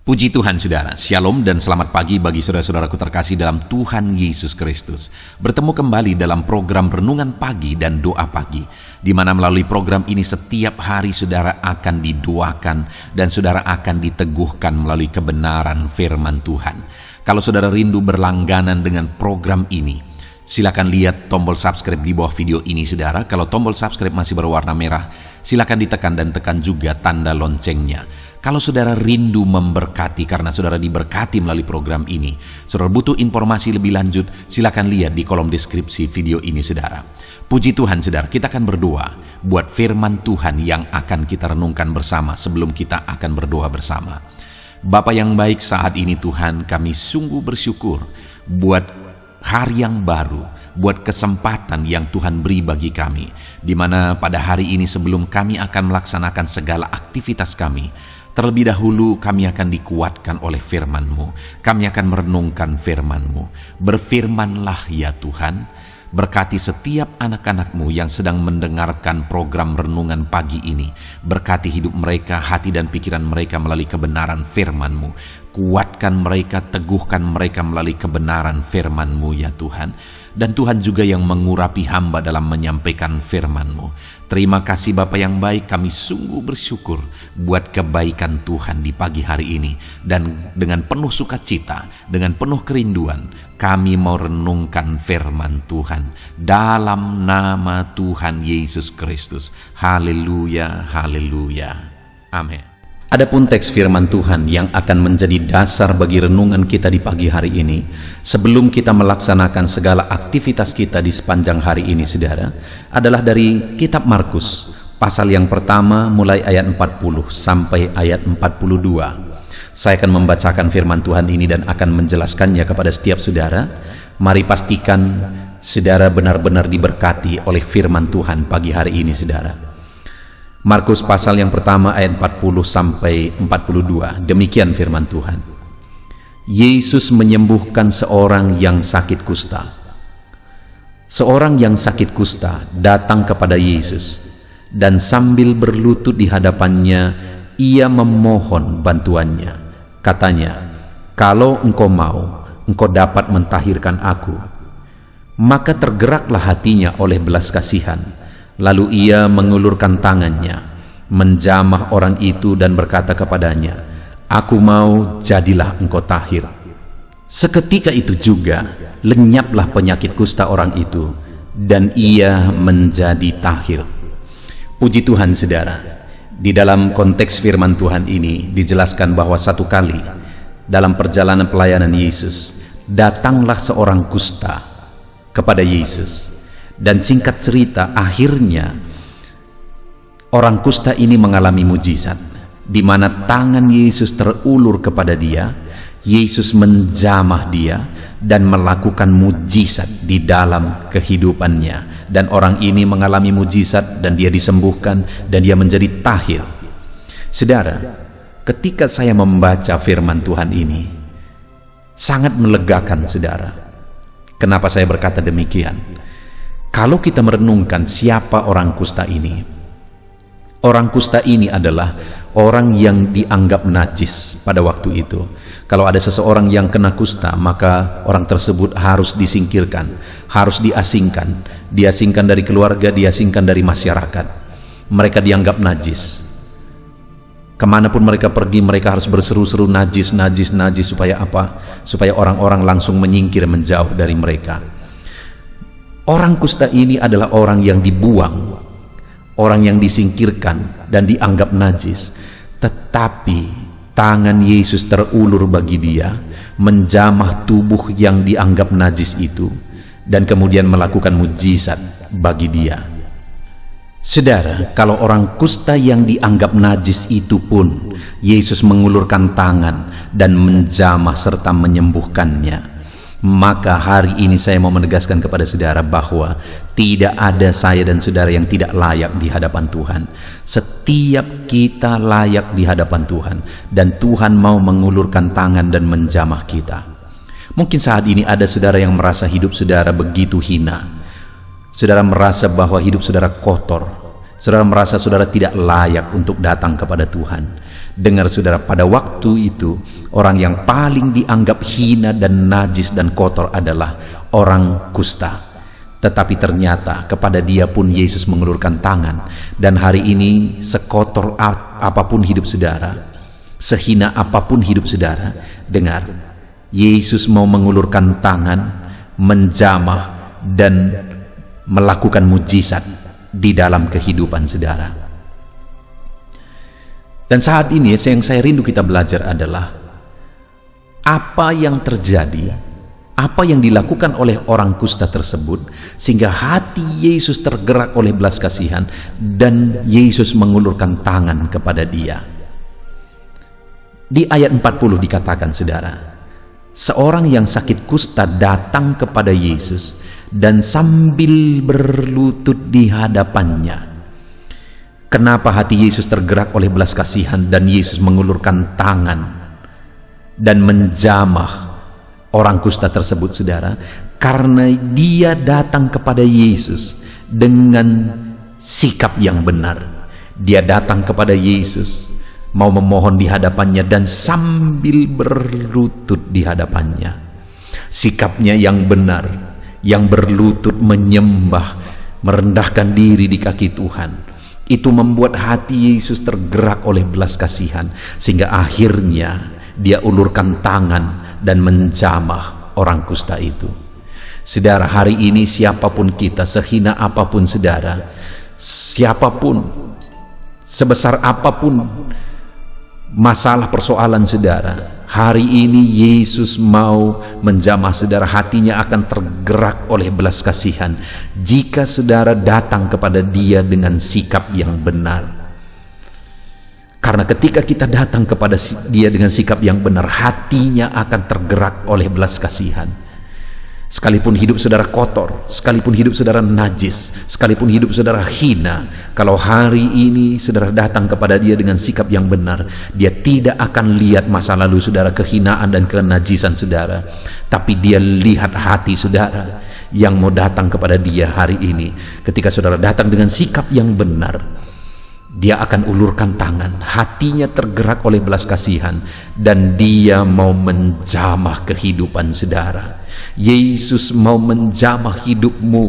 Puji Tuhan saudara, Shalom dan selamat pagi bagi saudara-saudaraku terkasih dalam Tuhan Yesus Kristus. Bertemu kembali dalam program Renungan Pagi dan Doa Pagi, di mana melalui program ini setiap hari saudara akan didoakan dan saudara akan diteguhkan melalui kebenaran firman Tuhan. Kalau saudara rindu berlangganan dengan program ini, silakan lihat tombol subscribe di bawah video ini saudara. Kalau tombol subscribe masih berwarna merah, silakan ditekan dan tekan juga tanda loncengnya. Kalau saudara rindu memberkati karena saudara diberkati melalui program ini, saudara butuh informasi lebih lanjut, silakan lihat di kolom deskripsi video ini saudara. Puji Tuhan saudara, kita akan berdoa buat firman Tuhan yang akan kita renungkan bersama sebelum kita akan berdoa bersama. Bapa yang baik, saat ini Tuhan kami sungguh bersyukur buat hari yang baru, buat kesempatan yang Tuhan beri bagi kami, di mana pada hari ini sebelum kami akan melaksanakan segala aktivitas kami, terlebih dahulu kami akan dikuatkan oleh firman-Mu. Kami akan merenungkan firman-Mu. Berfirmanlah ya Tuhan, berkati setiap anak-anak-Mu yang sedang mendengarkan program renungan pagi ini. Berkati hidup mereka, hati dan pikiran mereka melalui kebenaran firman-Mu. Kuatkan mereka, teguhkan mereka melalui kebenaran firman-Mu ya Tuhan. Dan Tuhan juga yang mengurapi hamba dalam menyampaikan firman-Mu. Terima kasih Bapa yang baik, kami sungguh bersyukur buat kebaikan Tuhan di pagi hari ini. Dan dengan penuh sukacita, dengan penuh kerinduan, kami mau renungkan firman Tuhan dalam nama Tuhan Yesus Kristus. Haleluya, haleluya. Amin. Adapun teks firman Tuhan yang akan menjadi dasar bagi renungan kita di pagi hari ini, sebelum kita melaksanakan segala aktivitas kita di sepanjang hari ini saudara, adalah dari kitab Markus, pasal yang pertama mulai ayat 40 sampai ayat 42. Saya akan membacakan firman Tuhan ini dan akan menjelaskannya kepada setiap saudara. Mari pastikan saudara benar-benar diberkati oleh firman Tuhan pagi hari ini saudara. Markus pasal yang pertama ayat 40 sampai 42. Demikian firman Tuhan. Yesus menyembuhkan seorang yang sakit kusta. Seorang yang sakit kusta datang kepada Yesus, dan sambil berlutut di hadapannya, ia memohon bantuannya. Katanya, "Kalau engkau mau, engkau dapat mentahirkan aku." Maka tergeraklah hatinya oleh belas kasihan. Lalu ia mengulurkan tangannya, menjamah orang itu dan berkata kepadanya, "Aku mau, jadilah engkau tahir." Seketika itu juga lenyaplah penyakit kusta orang itu, dan ia menjadi tahir. Puji Tuhan saudara, di dalam konteks firman Tuhan ini dijelaskan bahwa satu kali dalam perjalanan pelayanan Yesus, datanglah seorang kusta kepada Yesus. Dan singkat cerita, akhirnya orang kusta ini mengalami mujizat, di mana tangan Yesus terulur kepada dia. Yesus menjamah dia dan melakukan mujizat di dalam kehidupannya. Dan orang ini mengalami mujizat dan dia disembuhkan dan dia menjadi tahir. Saudara, ketika saya membaca firman Tuhan ini, sangat melegakan saudara. Kenapa saya berkata demikian? Kalau kita merenungkan siapa orang kusta ini, orang kusta ini adalah orang yang dianggap najis pada waktu itu. Kalau ada seseorang yang kena kusta, maka orang tersebut harus disingkirkan, harus diasingkan. Diasingkan dari keluarga, diasingkan dari masyarakat. Mereka dianggap najis. Kemanapun mereka pergi, mereka harus berseru-seru najis, najis, najis. Supaya apa? Supaya orang-orang langsung menyingkir, menjauh dari mereka. Orang kusta ini adalah orang yang dibuang, orang yang disingkirkan dan dianggap najis. Tetapi tangan Yesus terulur bagi dia, menjamah tubuh yang dianggap najis itu, dan kemudian melakukan mujizat bagi dia. Saudara, kalau orang kusta yang dianggap najis itu pun Yesus mengulurkan tangan dan menjamah serta menyembuhkannya, maka hari ini saya mau menegaskan kepada saudara bahwa tidak ada saya dan saudara yang tidak layak di hadapan Tuhan. Setiap kita layak di hadapan Tuhan, dan Tuhan mau mengulurkan tangan dan menjamah kita. Mungkin saat ini ada saudara yang merasa hidup saudara begitu hina. Saudara merasa bahwa hidup saudara kotor, Saudara merasa saudara tidak layak untuk datang kepada Tuhan. Dengar saudara, pada waktu itu orang yang paling dianggap hina dan najis dan kotor adalah orang kusta. Tetapi ternyata kepada dia pun Yesus mengulurkan tangan. Dan hari ini sekotor apapun hidup saudara, sehina apapun hidup saudara, dengar, Yesus mau mengulurkan tangan, menjamah dan melakukan mujizat di dalam kehidupan saudara. Dan saat ini yang saya rindu kita belajar adalah apa yang terjadi, apa yang dilakukan oleh orang kusta tersebut sehingga hati Yesus tergerak oleh belas kasihan dan Yesus mengulurkan tangan kepada dia. Di ayat 40 dikatakan saudara, seorang yang sakit kusta datang kepada Yesus dan sambil berlutut di hadapannya. Kenapa hati Yesus tergerak oleh belas kasihan dan Yesus mengulurkan tangan dan menjamah orang kusta tersebut saudara? Karena dia datang kepada Yesus dengan sikap yang benar. Dia datang kepada Yesus mau memohon di hadapannya dan sambil berlutut di hadapannya. Sikapnya yang benar, yang berlutut menyembah, merendahkan diri di kaki Tuhan, itu membuat hati Yesus tergerak oleh belas kasihan sehingga akhirnya dia ulurkan tangan dan menjamah orang kusta itu. Saudara, hari ini siapapun kita, sehina apapun saudara, siapapun, sebesar apapun masalah persoalan saudara, hari ini Yesus mau menjamah saudara. Hatinya akan tergerak oleh belas kasihan jika saudara datang kepada dia dengan sikap yang benar. Karena ketika kita datang kepada dia dengan sikap yang benar, hatinya akan tergerak oleh belas kasihan. Sekalipun hidup saudara kotor, sekalipun hidup saudara najis, sekalipun hidup saudara hina, kalau hari ini saudara datang kepada dia dengan sikap yang benar, dia tidak akan lihat masa lalu saudara, kehinaan dan kenajisan saudara, tapi dia lihat hati saudara yang mau datang kepada dia hari ini. Ketika saudara datang dengan sikap yang benar, dia akan ulurkan tangan, hatinya tergerak oleh belas kasihan, dan dia mau menjamah kehidupan saudara. Yesus mau menjamah hidupmu.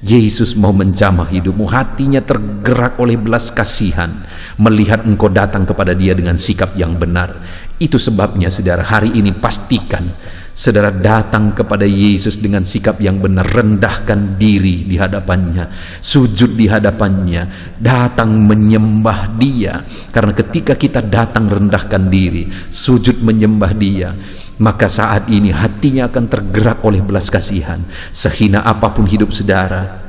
Yesus mau menjamah hidupmu. Hatinya tergerak oleh belas kasihan melihat engkau datang kepada dia dengan sikap yang benar. Itu sebabnya saudara, hari ini pastikan saudara datang kepada Yesus dengan sikap yang benar. Rendahkan diri di hadapannya, sujud di hadapannya, datang menyembah dia. Karena ketika kita datang rendahkan diri, sujud menyembah dia, maka saat ini hatinya akan tergerak oleh belas kasihan. Sehina apapun hidup saudara,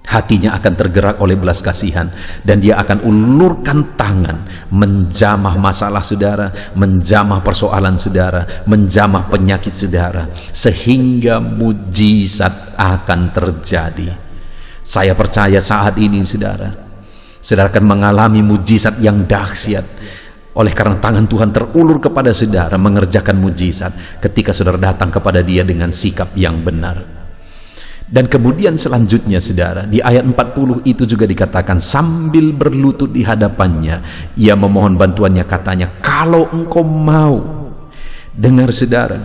hatinya akan tergerak oleh belas kasihan, dan dia akan ulurkan tangan menjamah masalah saudara, menjamah persoalan saudara, menjamah penyakit saudara, sehingga mujizat akan terjadi. Saya percaya saat ini saudara akan mengalami mujizat yang dahsyat. Oleh karena tangan Tuhan terulur kepada saudara mengerjakan mujizat ketika saudara datang kepada dia dengan sikap yang benar. Dan kemudian selanjutnya saudara, di ayat 40 itu juga dikatakan sambil berlutut di hadapannya ia memohon bantuannya, katanya, kalau engkau mau. Dengar saudara,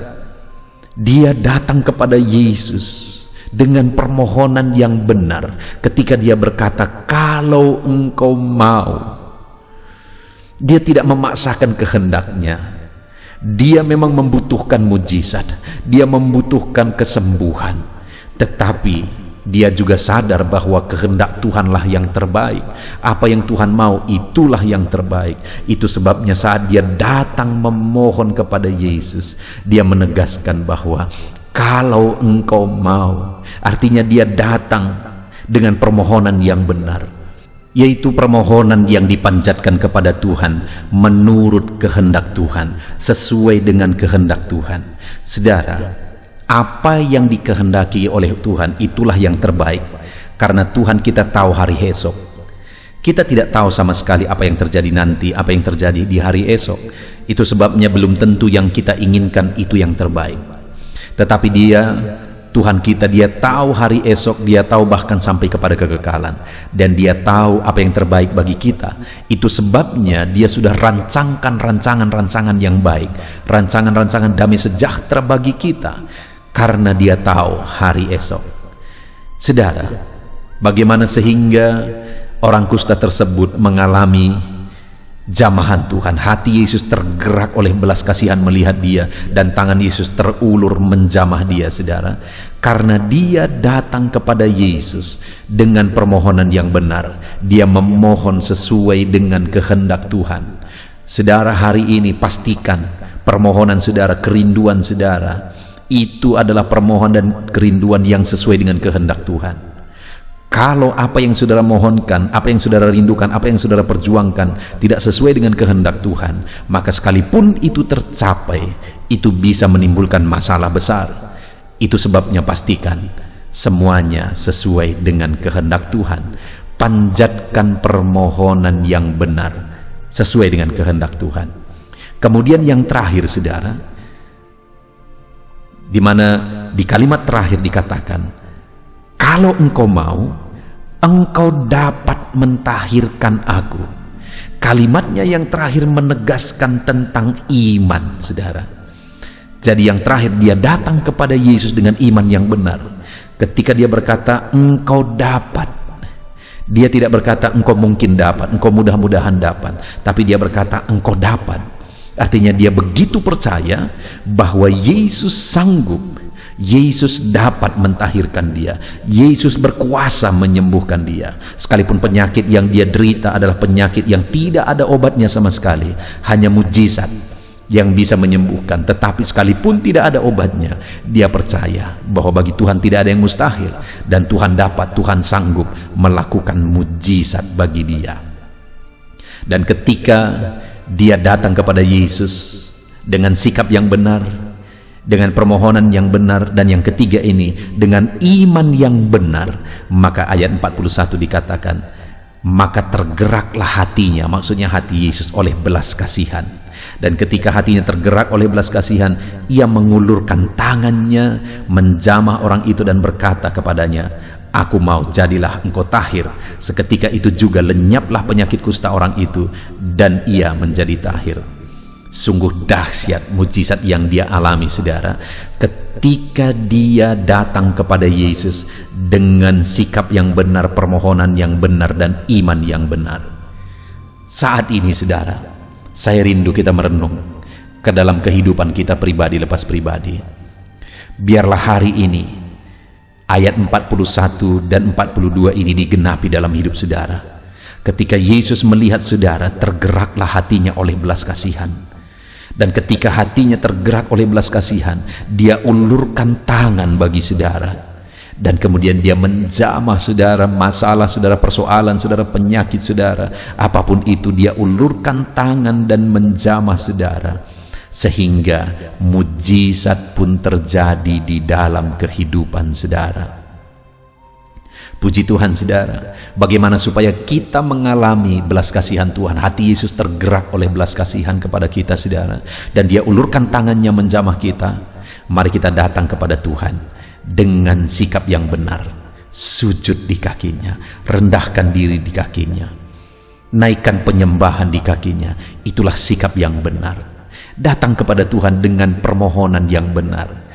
dia datang kepada Yesus dengan permohonan yang benar ketika dia berkata kalau engkau mau. Dia tidak memaksakan kehendaknya. Dia memang membutuhkan mujizat, dia membutuhkan kesembuhan, tetapi dia juga sadar bahwa kehendak Tuhanlah yang terbaik. Apa yang Tuhan mau, itulah yang terbaik. Itu sebabnya saat dia datang memohon kepada Yesus, dia menegaskan bahwa kalau engkau mau, artinya dia datang dengan permohonan yang benar, yaitu permohonan yang dipanjatkan kepada Tuhan menurut kehendak Tuhan, sesuai dengan kehendak Tuhan. Saudara, apa yang dikehendaki oleh Tuhan itulah yang terbaik, karena Tuhan kita tahu hari esok. Kita tidak tahu sama sekali apa yang terjadi nanti, apa yang terjadi di hari esok. Itu sebabnya belum tentu yang kita inginkan itu yang terbaik. Tetapi dia Tuhan kita, dia tahu hari esok, dia tahu bahkan sampai kepada kekekalan, dan dia tahu apa yang terbaik bagi kita. Itu sebabnya dia sudah rancangkan rancangan-rancangan yang baik, rancangan-rancangan damai sejahtera bagi kita, karena dia tahu hari esok. Saudara, bagaimana sehingga orang kusta tersebut mengalami jamahan Tuhan? Hati Yesus tergerak oleh belas kasihan melihat dia, dan tangan Yesus terulur menjamah dia, saudara, karena dia datang kepada Yesus dengan permohonan yang benar. Dia memohon sesuai dengan kehendak Tuhan. Saudara, hari ini pastikan permohonan saudara, kerinduan saudara, itu adalah permohonan dan kerinduan yang sesuai dengan kehendak Tuhan. Kalau apa yang saudara mohonkan, apa yang saudara rindukan, apa yang saudara perjuangkan tidak sesuai dengan kehendak Tuhan, maka sekalipun itu tercapai, itu bisa menimbulkan masalah besar. Itu sebabnya pastikan semuanya sesuai dengan kehendak Tuhan. Panjatkan permohonan yang benar sesuai dengan kehendak Tuhan. Kemudian yang terakhir, saudara, di mana di kalimat terakhir dikatakan, kalau engkau mau, engkau dapat mentahirkan aku. Kalimatnya yang terakhir menegaskan tentang iman, saudara. Jadi yang terakhir, dia datang kepada Yesus dengan iman yang benar. Ketika dia berkata engkau dapat, dia tidak berkata engkau mungkin dapat, engkau mudah-mudahan dapat, tapi dia berkata engkau dapat. Artinya dia begitu percaya bahwa Yesus sanggup, Yesus dapat mentahirkan dia, Yesus berkuasa menyembuhkan dia. Sekalipun penyakit yang dia derita adalah penyakit yang tidak ada obatnya sama sekali, hanya mujizat yang bisa menyembuhkan, tetapi sekalipun tidak ada obatnya, dia percaya bahwa bagi Tuhan tidak ada yang mustahil, dan Tuhan dapat, Tuhan sanggup melakukan mujizat bagi dia. Dan ketika dia datang kepada Yesus dengan sikap yang benar, dengan permohonan yang benar, dan yang ketiga ini dengan iman yang benar, maka ayat 41 dikatakan, maka tergeraklah hatinya, maksudnya hati Yesus, oleh belas kasihan. Dan ketika hatinya tergerak oleh belas kasihan, ia mengulurkan tangannya menjamah orang itu dan berkata kepadanya, aku mau, jadilah engkau tahir. Seketika itu juga lenyaplah penyakit kusta orang itu, dan ia menjadi tahir. Sungguh dahsyat mujizat yang dia alami, saudara, ketika dia datang kepada Yesus dengan sikap yang benar, permohonan yang benar, dan iman yang benar. Saat ini, saudara, saya rindu kita merenung ke dalam kehidupan kita pribadi lepas pribadi. Biarlah hari ini ayat 41 dan 42 ini digenapi dalam hidup saudara. Ketika Yesus melihat saudara, tergeraklah hatinya oleh belas kasihan. Dan ketika hatinya tergerak oleh belas kasihan, dia ulurkan tangan bagi saudara, dan kemudian dia menjamah saudara, masalah saudara, persoalan saudara, penyakit saudara, apapun itu, dia ulurkan tangan dan menjamah saudara, sehingga mujizat pun terjadi di dalam kehidupan saudara. Puji Tuhan, saudara. Bagaimana supaya kita mengalami belas kasihan Tuhan? Hati Yesus tergerak oleh belas kasihan kepada kita, saudara, dan dia ulurkan tangannya menjamah kita. Mari kita datang kepada Tuhan dengan sikap yang benar, sujud di kakinya, rendahkan diri di kakinya, naikkan penyembahan di kakinya. Itulah sikap yang benar. Datang kepada Tuhan dengan permohonan yang benar,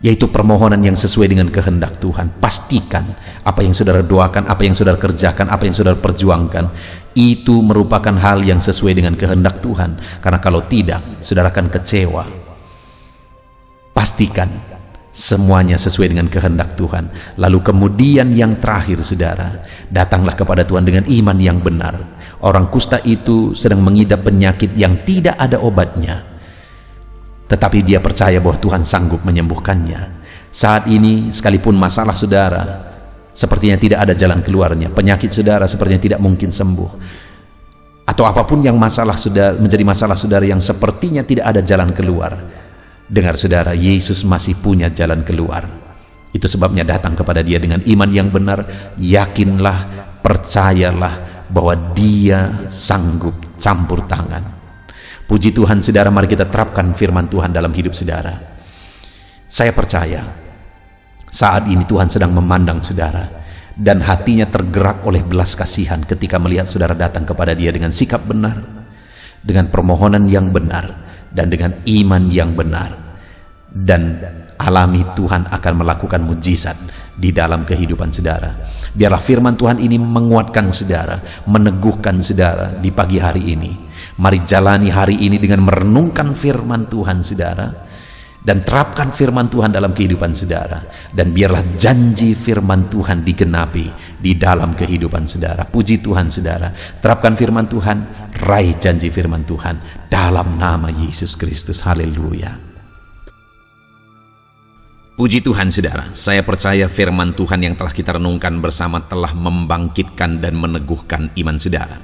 yaitu permohonan yang sesuai dengan kehendak Tuhan. Pastikan apa yang saudara doakan, apa yang saudara kerjakan, apa yang saudara perjuangkan, itu merupakan hal yang sesuai dengan kehendak Tuhan. Karena kalau tidak, saudara akan kecewa. Pastikan semuanya sesuai dengan kehendak Tuhan. Lalu kemudian yang terakhir, saudara, datanglah kepada Tuhan dengan iman yang benar. Orang kusta itu sedang mengidap penyakit yang tidak ada obatnya, tetapi dia percaya bahwa Tuhan sanggup menyembuhkannya. Saat ini, sekalipun masalah saudara sepertinya tidak ada jalan keluarnya, penyakit saudara sepertinya tidak mungkin sembuh, atau apapun yang masalah saudara, menjadi masalah saudara yang sepertinya tidak ada jalan keluar, dengar saudara, Yesus masih punya jalan keluar. Itu sebabnya datang kepada dia dengan iman yang benar. Yakinlah, percayalah bahwa dia sanggup campur tangan. Puji Tuhan, saudara, mari kita terapkan firman Tuhan dalam hidup saudara. Saya percaya Saat ini Tuhan sedang memandang saudara, dan hatinya tergerak oleh belas kasihan ketika melihat saudara datang kepada Dia dengan sikap benar, dengan permohonan yang benar, dan dengan iman yang benar. Dan alami Tuhan akan melakukan mujizat di dalam kehidupan saudara. Biarlah firman Tuhan ini menguatkan saudara, meneguhkan saudara di pagi hari ini. Mari jalani hari ini dengan merenungkan firman Tuhan saudara, dan terapkan firman Tuhan dalam kehidupan saudara, dan biarlah janji firman Tuhan digenapi di dalam kehidupan saudara. Puji Tuhan saudara, terapkan firman Tuhan, raih janji firman Tuhan dalam nama Yesus Kristus. Haleluya. Puji Tuhan saudara, saya percaya firman Tuhan yang telah kita renungkan bersama telah membangkitkan dan meneguhkan iman saudara.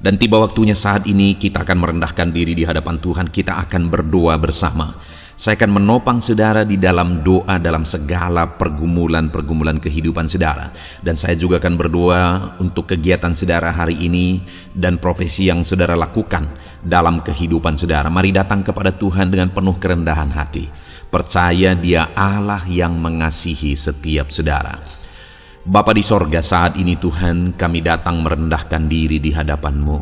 Dan tiba waktunya saat ini kita akan merendahkan diri di hadapan Tuhan, kita akan berdoa bersama. Saya akan menopang saudara di dalam doa dalam segala pergumulan-pergumulan kehidupan saudara. Dan saya juga akan berdoa untuk kegiatan saudara hari ini dan profesi yang saudara lakukan dalam kehidupan saudara. Mari datang kepada Tuhan dengan penuh kerendahan hati. Percaya Dia Allah yang mengasihi setiap saudara. Bapa di sorga, saat ini Tuhan kami datang merendahkan diri di hadapan-Mu.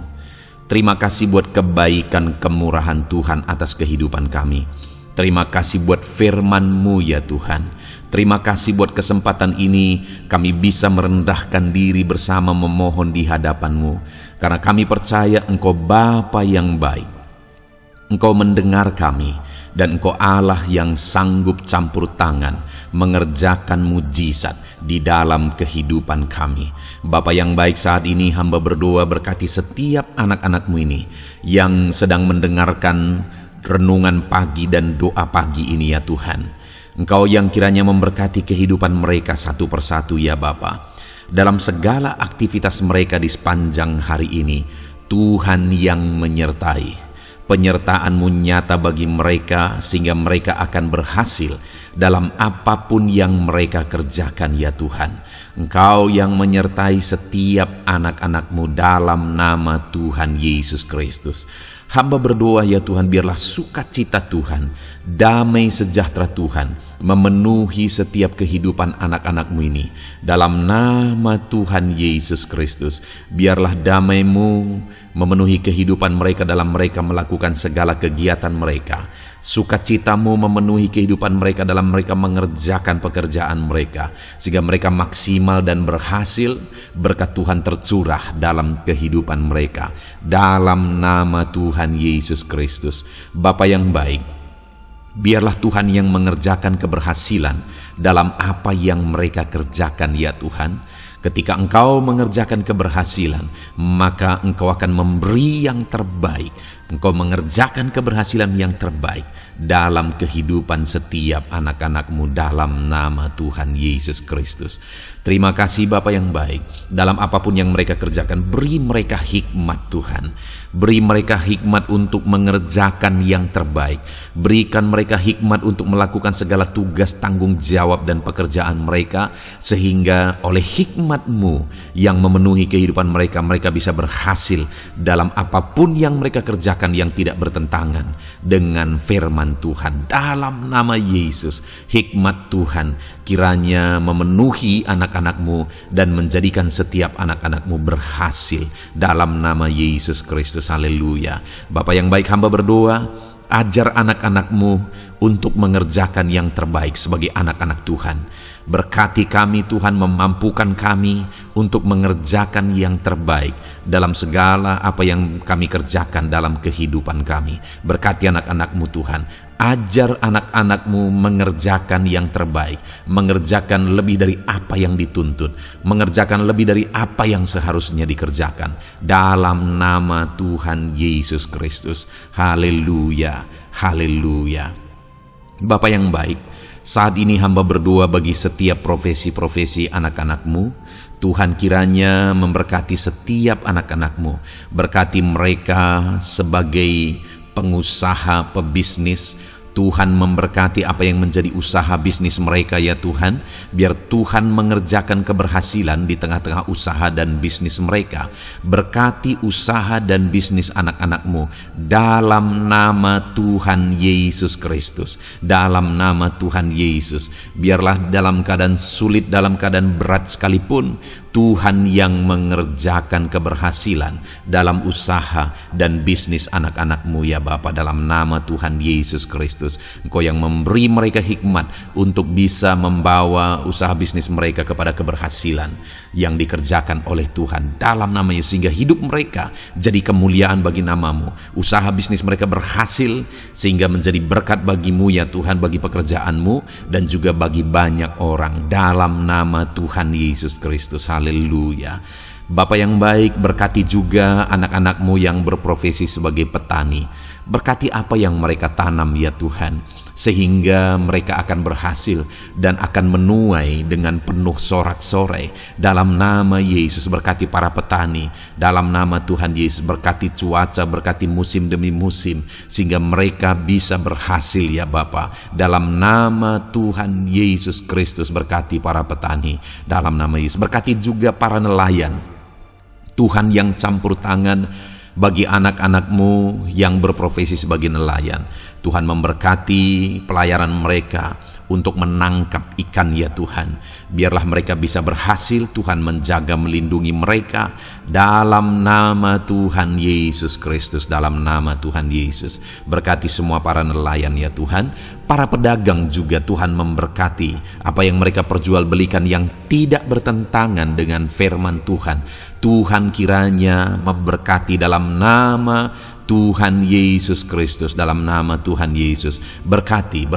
Terima kasih buat kebaikan kemurahan Tuhan atas kehidupan kami. Terima kasih buat firman-Mu ya Tuhan. Terima kasih buat kesempatan ini kami bisa merendahkan diri bersama memohon di hadapan-Mu. Karena kami percaya Engkau Bapa yang baik. Engkau mendengar kami, dan Engkau Allah yang sanggup campur tangan mengerjakan mujizat di dalam kehidupan kami. Bapa yang baik, saat ini hamba berdoa berkati setiap anak-anak-Mu ini yang sedang mendengarkan renungan pagi dan doa pagi ini ya Tuhan. Engkau yang kiranya memberkati kehidupan mereka satu persatu ya Bapa. Dalam segala aktivitas mereka di sepanjang hari ini, Tuhan yang menyertai. Penyertaan-Mu nyata bagi mereka sehingga mereka akan berhasil dalam apapun yang mereka kerjakan ya Tuhan. Engkau yang menyertai setiap anak-anak-Mu dalam nama Tuhan Yesus Kristus. Hamba berdoa ya Tuhan, biarlah sukacita Tuhan, damai sejahtera Tuhan memenuhi setiap kehidupan anak-anak-Mu ini. Dalam nama Tuhan Yesus Kristus, biarlah damai-Mu memenuhi kehidupan mereka dalam mereka melakukan segala kegiatan mereka. Sukacita-Mu memenuhi kehidupan mereka dalam mereka mengerjakan pekerjaan mereka, sehingga mereka maksimal dan berhasil. Berkat Tuhan tercurah dalam kehidupan mereka. Dalam nama Tuhan Yesus Kristus. Bapa yang baik, biarlah Tuhan yang mengerjakan keberhasilan dalam apa yang mereka kerjakan ya Tuhan. Ketika Engkau mengerjakan keberhasilan, maka Engkau akan memberi yang terbaik. Engkau mengerjakan keberhasilan yang terbaik dalam kehidupan setiap anak-anak-Mu dalam nama Tuhan Yesus Kristus. Terima kasih Bapa yang baik. Dalam apapun yang mereka kerjakan, beri mereka hikmat Tuhan. Beri mereka hikmat untuk mengerjakan yang terbaik. Berikan mereka hikmat untuk melakukan segala tugas, tanggung jawab dan pekerjaan mereka, sehingga oleh hikmat-Mu yang memenuhi kehidupan mereka, mereka bisa berhasil dalam apapun yang mereka kerjakan yang tidak bertentangan dengan firman Tuhan. Dalam nama Yesus, hikmat Tuhan kiranya memenuhi anak-anak-Mu dan menjadikan setiap anak-anak-Mu berhasil dalam nama Yesus Kristus. Haleluya. Bapa yang baik, hamba berdoa, ajar anak-anak-Mu untuk mengerjakan yang terbaik sebagai anak-anak Tuhan. Berkati kami Tuhan, memampukan kami untuk mengerjakan yang terbaik dalam segala apa yang kami kerjakan dalam kehidupan kami. Berkati anak-anak-Mu Tuhan. Ajar anak-anak-Mu mengerjakan yang terbaik, mengerjakan lebih dari apa yang dituntut, mengerjakan lebih dari apa yang seharusnya dikerjakan. Dalam nama Tuhan Yesus Kristus. Haleluya, haleluya. Bapa yang baik, saat ini hamba berdoa bagi setiap profesi-profesi anak-anak-Mu. Tuhan kiranya memberkati setiap anak-anak-Mu. Berkati mereka sebagai pengusaha, pebisnis. Tuhan memberkati apa yang menjadi usaha bisnis mereka ya Tuhan. Biar Tuhan mengerjakan keberhasilan di tengah-tengah usaha dan bisnis mereka. Berkati usaha dan bisnis anak-anak-Mu dalam nama Tuhan Yesus Kristus. Dalam nama Tuhan Yesus. Biarlah dalam keadaan sulit, dalam keadaan berat sekalipun, Tuhan yang mengerjakan keberhasilan dalam usaha dan bisnis anak-anak-Mu ya Bapa, dalam nama Tuhan Yesus Kristus. Engkau yang memberi mereka hikmat untuk bisa membawa usaha bisnis mereka kepada keberhasilan yang dikerjakan oleh Tuhan dalam nama Yesus, sehingga hidup mereka jadi kemuliaan bagi nama-Mu. Usaha bisnis mereka berhasil sehingga menjadi berkat bagi-Mu ya Tuhan, bagi pekerjaan-Mu dan juga bagi banyak orang dalam nama Tuhan Yesus Kristus. Haleluya. Bapa yang baik, berkati juga anak-anak-Mu yang berprofesi sebagai petani. Berkati apa yang mereka tanam ya Tuhan, sehingga mereka akan berhasil dan akan menuai dengan penuh sorak-sorai. Dalam nama Yesus, berkati para petani. Dalam nama Tuhan Yesus, berkati cuaca, berkati musim demi musim, sehingga mereka bisa berhasil ya Bapa. Dalam nama Tuhan Yesus Kristus, berkati para petani. Dalam nama Yesus, berkati juga para nelayan. Tuhan yang campur tangan bagi anak-anak-Mu yang berprofesi sebagai nelayan. Tuhan memberkati pelayaran mereka untuk menangkap ikan ya Tuhan. Biarlah mereka bisa berhasil. Tuhan menjaga, melindungi mereka dalam nama Tuhan Yesus Kristus. Dalam nama Tuhan Yesus, berkati semua para nelayan ya Tuhan. Para pedagang juga Tuhan memberkati apa yang mereka perjualbelikan yang tidak bertentangan dengan firman Tuhan. Tuhan kiranya memberkati dalam nama Tuhan Yesus Kristus. Dalam nama Tuhan Yesus, berkati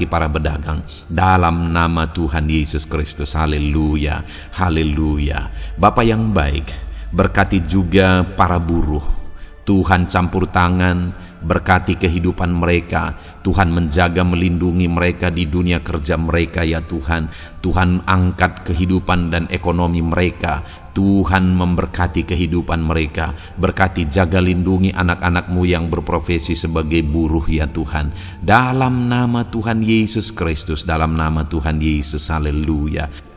para pedagang dalam nama Tuhan Yesus Kristus. Haleluya, haleluya. Bapa yang baik, berkati juga para buruh. Tuhan campur tangan, berkati kehidupan mereka. Tuhan menjaga, melindungi mereka di dunia kerja mereka ya Tuhan. Tuhan angkat kehidupan dan ekonomi mereka. Tuhan memberkati kehidupan mereka. Berkati, jaga, lindungi anak-anak-Mu yang berprofesi sebagai buruh ya Tuhan. Dalam nama Tuhan Yesus Kristus, dalam nama Tuhan Yesus. Haleluya.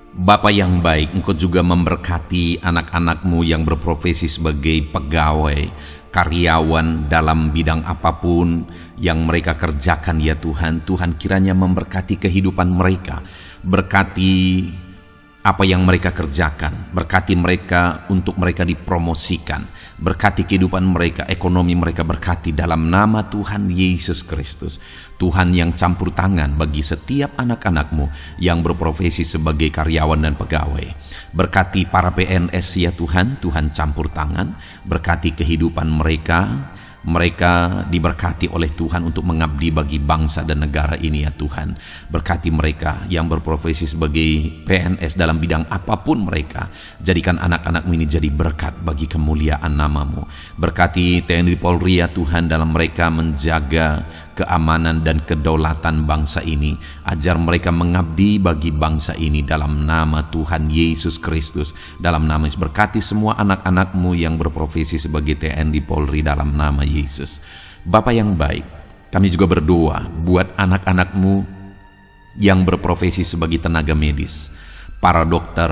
Bapa yang baik, Engkau juga memberkati anak-anak-Mu yang berprofesi sebagai pegawai, karyawan dalam bidang apapun yang mereka kerjakan ya Tuhan. Tuhan kiranya memberkati kehidupan mereka. Berkati apa yang mereka kerjakan. Berkati mereka untuk mereka dipromosikan. Berkati kehidupan mereka, ekonomi mereka, berkati dalam nama Tuhan Yesus Kristus. Tuhan yang campur tangan bagi setiap anak-anak-Mu yang berprofesi sebagai karyawan dan pegawai. Berkati para PNS ya Tuhan, Tuhan campur tangan. Berkati kehidupan mereka. Mereka diberkati oleh Tuhan untuk mengabdi bagi bangsa dan negara ini ya Tuhan. Berkati mereka yang berprofesi sebagai PNS dalam bidang apapun mereka. Jadikan anak-anak-Mu ini jadi berkat bagi kemuliaan nama-Mu. Berkati TNI Polri ya Tuhan, dalam mereka menjaga keamanan dan kedaulatan bangsa ini. Ajar mereka mengabdi bagi bangsa ini dalam nama Tuhan Yesus Kristus. Dalam nama Yesus, berkati semua anak-anak-Mu yang berprofesi sebagai TNI Polri dalam nama Yesus. Bapa yang baik, kami juga berdoa buat anak-anak-Mu yang berprofesi sebagai tenaga medis, para dokter,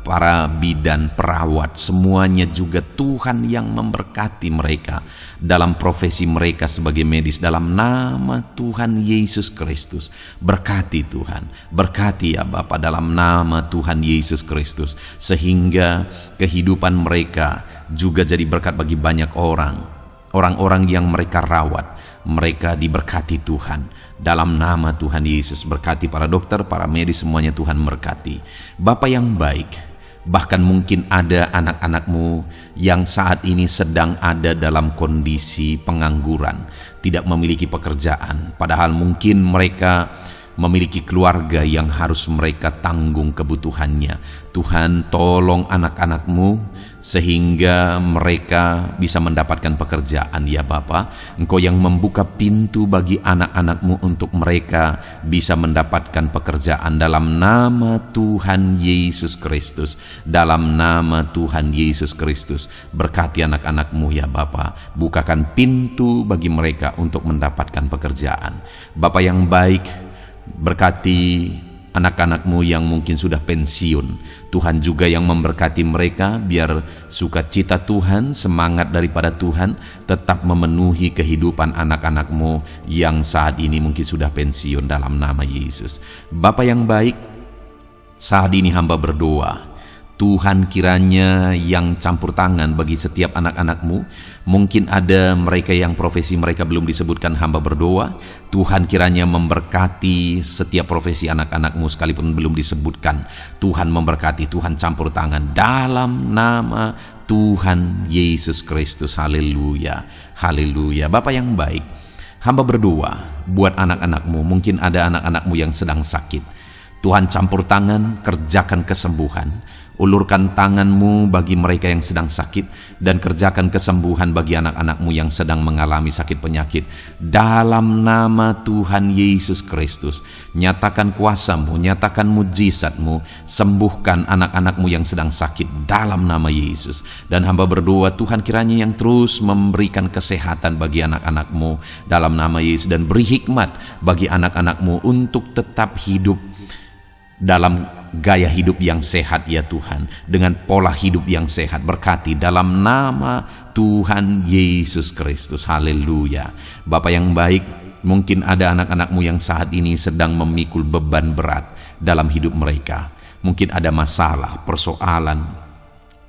para bidan, perawat, semuanya juga Tuhan yang memberkati mereka dalam profesi mereka sebagai medis dalam nama Tuhan Yesus Kristus. Berkati Tuhan, berkati ya Bapa dalam nama Tuhan Yesus Kristus, sehingga kehidupan mereka juga jadi berkat bagi banyak orang-orang yang mereka rawat. Mereka diberkati Tuhan dalam nama Tuhan Yesus. Berkati para dokter, para medis, semuanya Tuhan memberkati. Bapa yang baik, bahkan mungkin ada anak-anak-Mu yang saat ini sedang ada dalam kondisi pengangguran, tidak memiliki pekerjaan, padahal mungkin mereka memiliki keluarga yang harus mereka tanggung kebutuhannya. Tuhan, tolong anak-anak-Mu sehingga mereka bisa mendapatkan pekerjaan ya Bapa. Engkau yang membuka pintu bagi anak-anak-Mu untuk mereka bisa mendapatkan pekerjaan dalam nama Tuhan Yesus Kristus. Dalam nama Tuhan Yesus Kristus, berkati anak-anak-Mu ya Bapa. Bukakan pintu bagi mereka untuk mendapatkan pekerjaan. Bapa yang baik, berkati anak-anak-Mu yang mungkin sudah pensiun. Tuhan juga yang memberkati mereka, biar sukacita Tuhan, semangat daripada Tuhan tetap memenuhi kehidupan anak-anak-Mu yang saat ini mungkin sudah pensiun dalam nama Yesus. Bapa yang baik, saat ini hamba berdoa, Tuhan kiranya yang campur tangan bagi setiap anak-anak-Mu. Mungkin ada mereka yang profesi mereka belum disebutkan, hamba berdoa Tuhan kiranya memberkati setiap profesi anak-anak-Mu sekalipun belum disebutkan. Tuhan memberkati, Tuhan campur tangan dalam nama Tuhan Yesus Kristus. Haleluya, haleluya. Bapa yang baik, hamba berdoa buat anak-anak-Mu. Mungkin ada anak-anak-Mu yang sedang sakit. Tuhan campur tangan, kerjakan kesembuhan. Ulurkan tangan-Mu bagi mereka yang sedang sakit, dan kerjakan kesembuhan bagi anak-anak-Mu yang sedang mengalami sakit penyakit. Dalam nama Tuhan Yesus Kristus, nyatakan kuasa-Mu, nyatakan mujizat-Mu, sembuhkan anak-anak-Mu yang sedang sakit dalam nama Yesus. Dan hamba berdoa Tuhan kiranya yang terus memberikan kesehatan bagi anak-anak-Mu dalam nama Yesus, dan beri hikmat bagi anak-anak-Mu untuk tetap hidup dalam gaya hidup yang sehat ya Tuhan, dengan pola hidup yang sehat. Berkati dalam nama Tuhan Yesus Kristus. Haleluya. Bapa yang baik, mungkin ada anak-anak-Mu yang saat ini sedang memikul beban berat dalam hidup mereka. Mungkin ada masalah, persoalan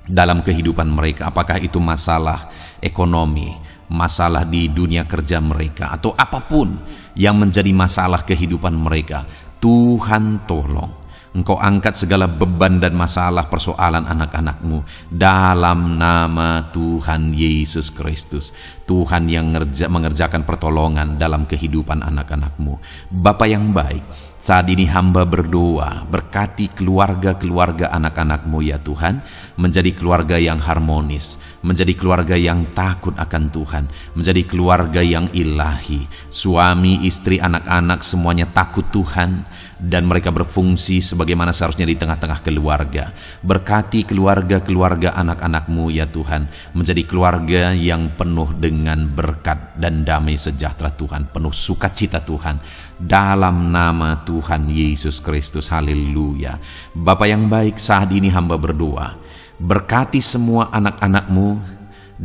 dalam kehidupan mereka. Apakah itu masalah ekonomi, masalah di dunia kerja mereka, atau apapun yang menjadi masalah kehidupan mereka. Tuhan tolong, Engkau angkat segala beban dan masalah persoalan anak-anak-Mu dalam nama Tuhan Yesus Kristus. Tuhan yang mengerjakan pertolongan dalam kehidupan anak-anak-Mu. Bapa yang baik, saat ini hamba berdoa, berkati keluarga-keluarga anak-anak-Mu ya Tuhan, menjadi keluarga yang harmonis, menjadi keluarga yang takut akan Tuhan, menjadi keluarga yang ilahi. Suami, istri, anak-anak semuanya takut Tuhan, dan mereka berfungsi sebagaimana seharusnya di tengah-tengah keluarga. Berkati keluarga-keluarga anak-anak-Mu ya Tuhan, menjadi keluarga yang penuh dengan berkat dan damai sejahtera Tuhan, penuh sukacita Tuhan, dalam nama Tuhan Yesus Kristus. Haleluya. Bapa yang baik, saat ini hamba berdoa, berkati semua anak-anak-Mu,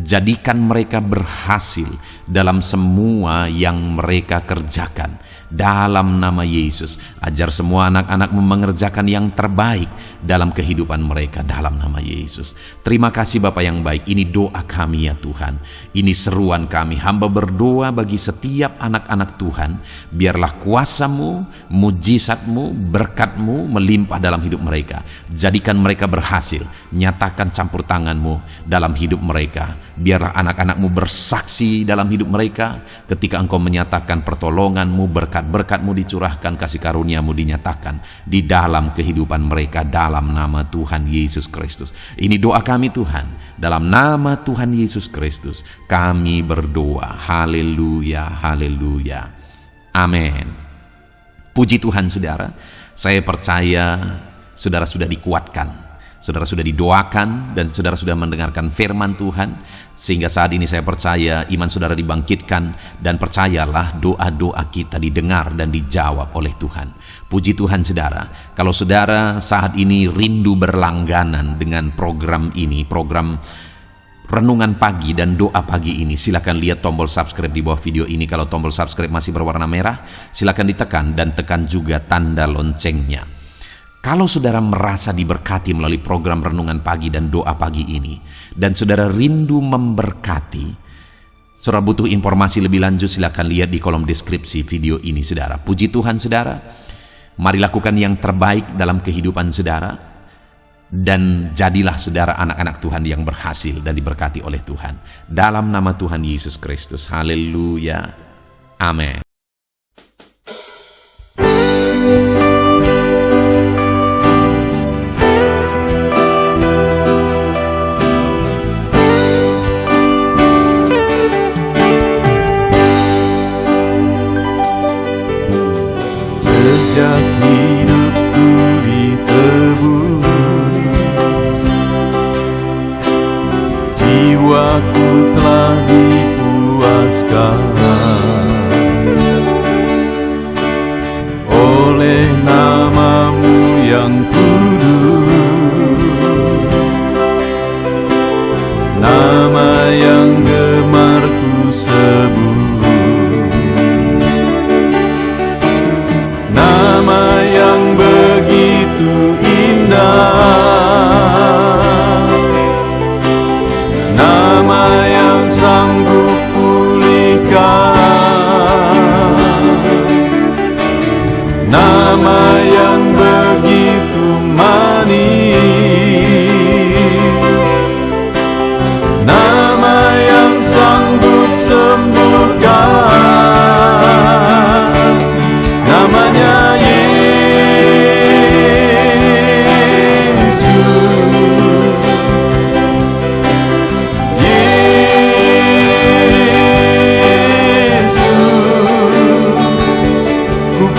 jadikan mereka berhasil dalam semua yang mereka kerjakan dalam nama Yesus. Ajar semua anak-anak-Mu mengerjakan yang terbaik dalam kehidupan mereka dalam nama Yesus. Terima kasih Bapa yang baik. Ini doa kami ya Tuhan, ini seruan kami. Hamba berdoa bagi setiap anak-anak Tuhan, biarlah kuasa-Mu, mujizat-Mu, berkat-Mu melimpah dalam hidup mereka. Jadikan mereka berhasil. Nyatakan campur tangan-Mu dalam hidup mereka. Biarlah anak-anak-Mu bersaksi dalam hidup mereka ketika Engkau menyatakan pertolongan-Mu, berkat-Mu dicurahkan, kasih karunia-Mu dinyatakan di dalam kehidupan mereka dalam nama Tuhan Yesus Kristus. Ini doa kami Tuhan, dalam nama Tuhan Yesus Kristus kami berdoa. Haleluya, haleluya, amin. Puji Tuhan saudara, saya percaya saudara sudah dikuatkan, saudara sudah didoakan, dan saudara sudah mendengarkan firman Tuhan, sehingga saat ini saya percaya iman saudara dibangkitkan, dan percayalah doa-doa kita didengar dan dijawab oleh Tuhan. Puji Tuhan saudara. Kalau saudara saat ini rindu berlangganan dengan program ini, program Renungan Pagi dan Doa Pagi ini, silakan lihat tombol subscribe di bawah video ini. Kalau tombol subscribe masih berwarna merah, silakan ditekan, dan tekan juga tanda loncengnya. Kalau saudara merasa diberkati melalui program Renungan Pagi dan Doa Pagi ini, dan saudara rindu memberkati, saudara butuh informasi lebih lanjut, silakan lihat di kolom deskripsi video ini saudara. Puji Tuhan saudara, mari lakukan yang terbaik dalam kehidupan saudara, dan jadilah saudara anak-anak Tuhan yang berhasil dan diberkati oleh Tuhan. Dalam nama Tuhan Yesus Kristus. Haleluya, amin.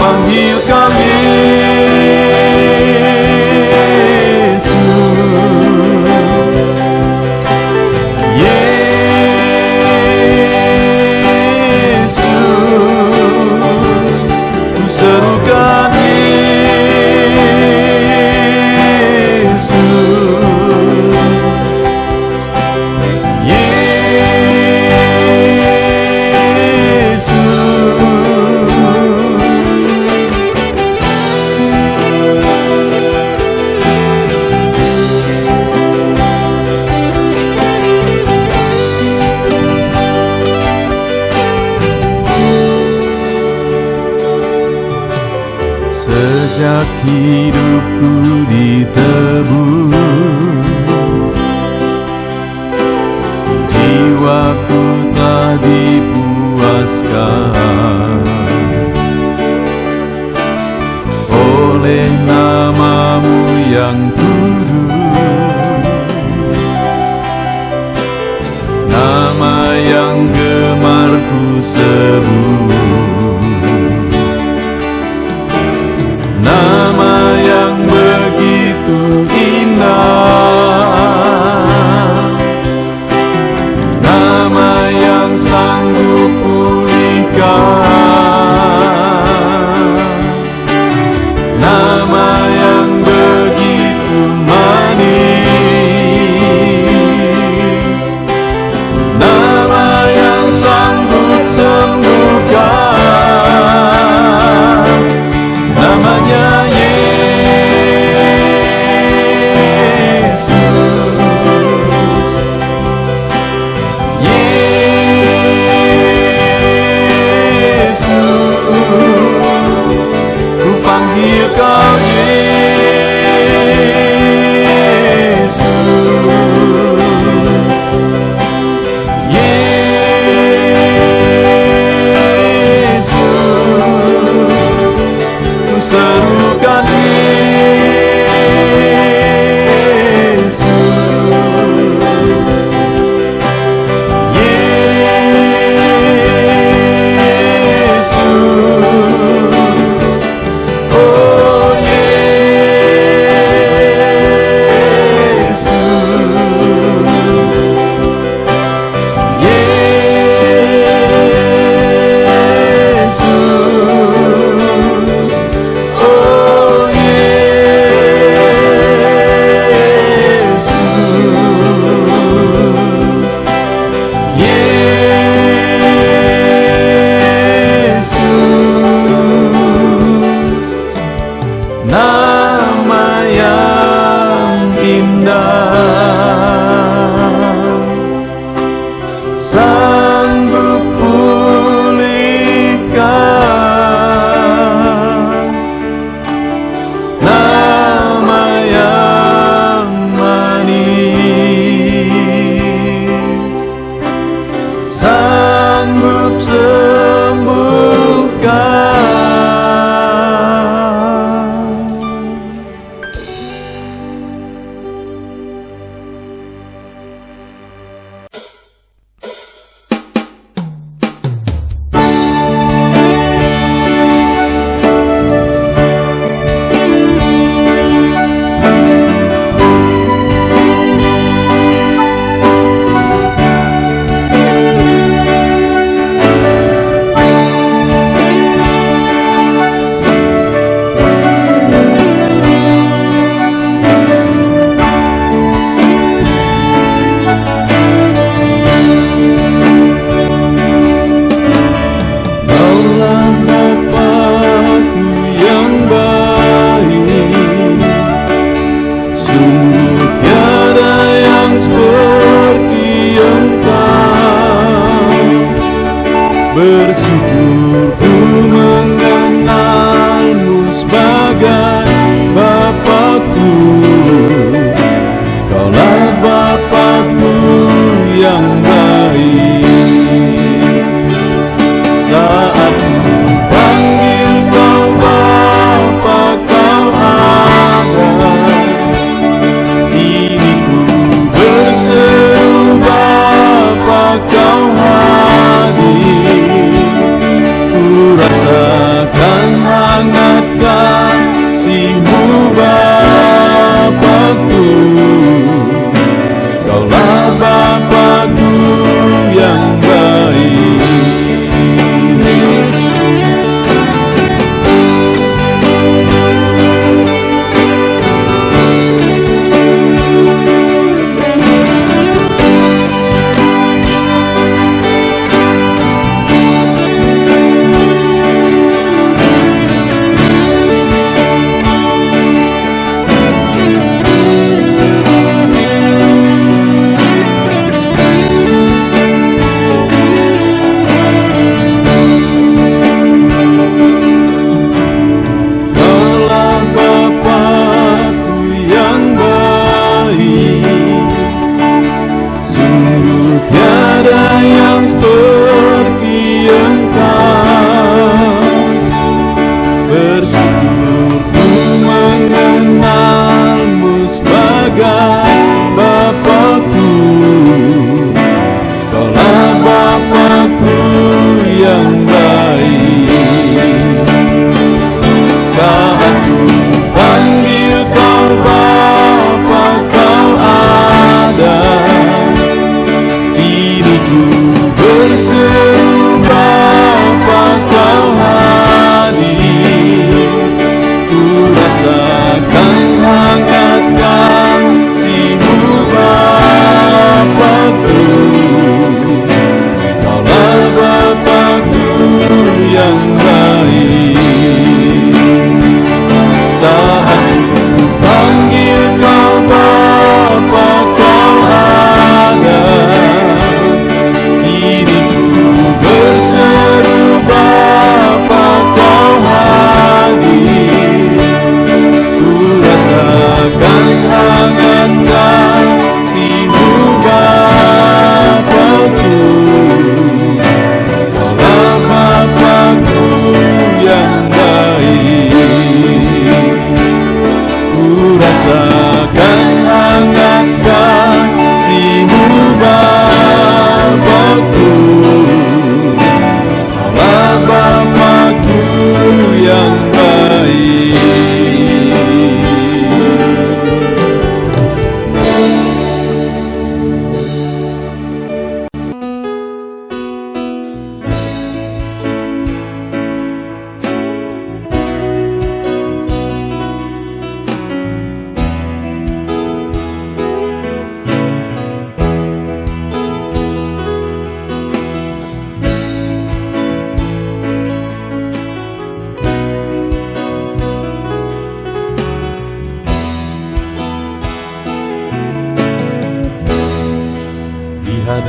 panggil kau Yesus. Yesus, ku serukan Yesus. Sejak hidupku ditebus, jiwaku telah dipuaskan oleh nama-Mu yang kudus, nama yang gemar ku sebut, nama yang begitu indah, nama yang sanggup pulihkan, nama yang begitu manis, nama yang sanggup sembuhkan, namanya Yesus. Yesus, ku panggil kau Yesus. Yesus, ku serukan Yesus. Yesus, oh Yesus.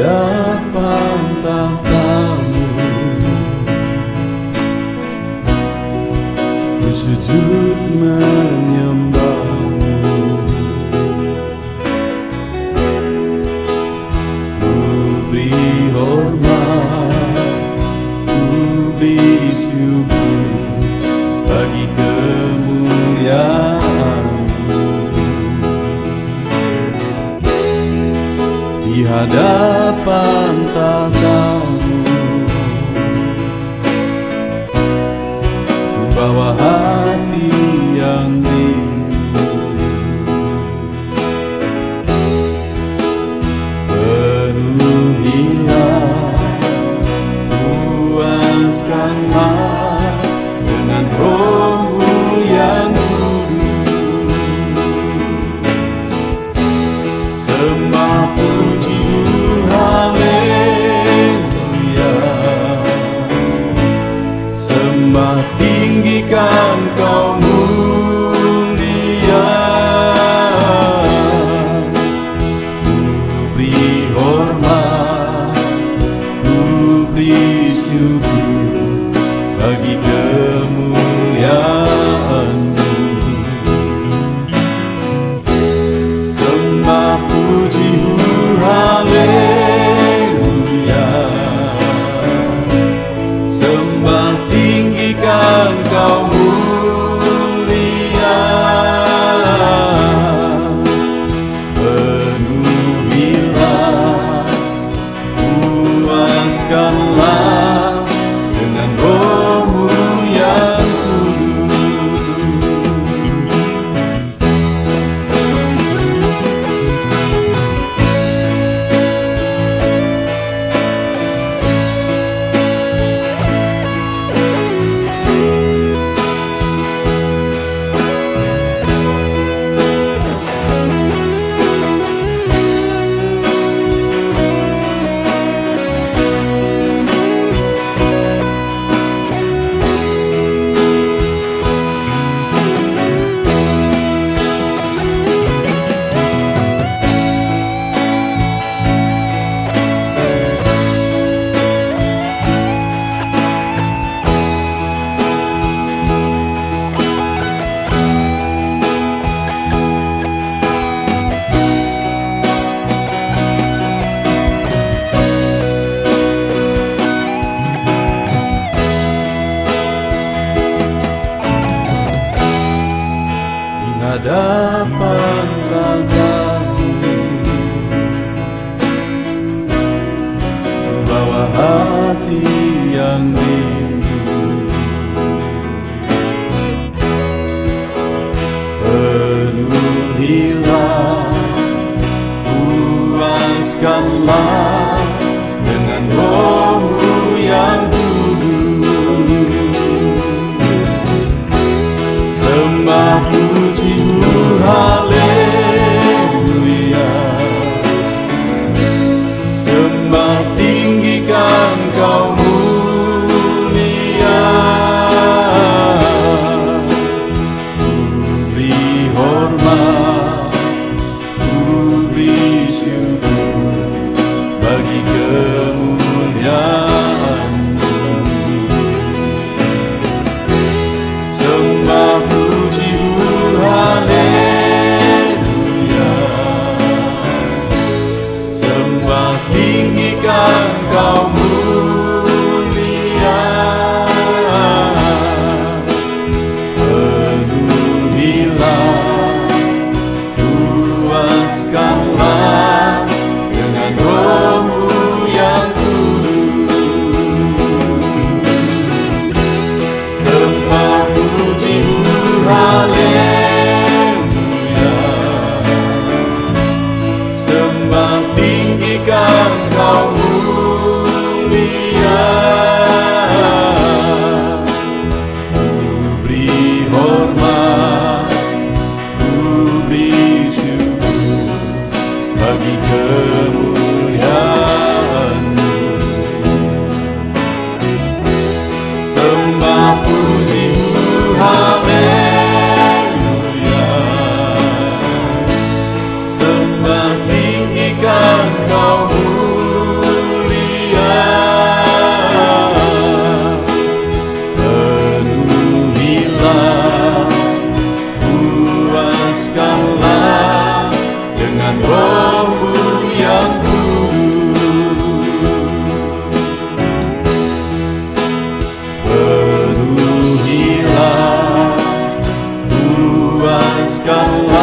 hadapan tahta-Mu, ku sujud menyembah-Mu. Ku beri hormat, ku beri syukur bagi kemuliaan-Mu. Di hadapan tahta-Mu, ku bawa hati yang rindu. Penuhilah, puaskanlah dengan Roh-Mu yang kudus. Sembah puji, haleluya. Sembah tinggikan Kau mulia. Ku beri hormat, ku beri syukur bagi kemuliaan-Mu. Sembah puji, haleluya. Sembah tinggikan Kau mulia. Penuhilah, puaskanlah dengan Roh-Mu yang hadapan tahta-Mu, bawa hati yang rindu. Penuhilah, puaskanlah dengan Roh-Mu yang kudus. Sembah puji, haleluya. Sembah tinggikan Kau mulia. Ku beri hormat, ku beri syukur bagi kemuliaan-Mu. Sembah puji, haleluya. Sembah tinggikan Kau mulia. Penuhilah, puaskanlah dengan Roh-Mu yang kudus. Sembah puji, haleluya. Sembah tinggikan Kau mulia. Ku beri hormat, ku beri syukur bagi kemuliaan-Mu. Sembah puji, haleluya. Sembah tinggikan Kau mulia. lepaskanlah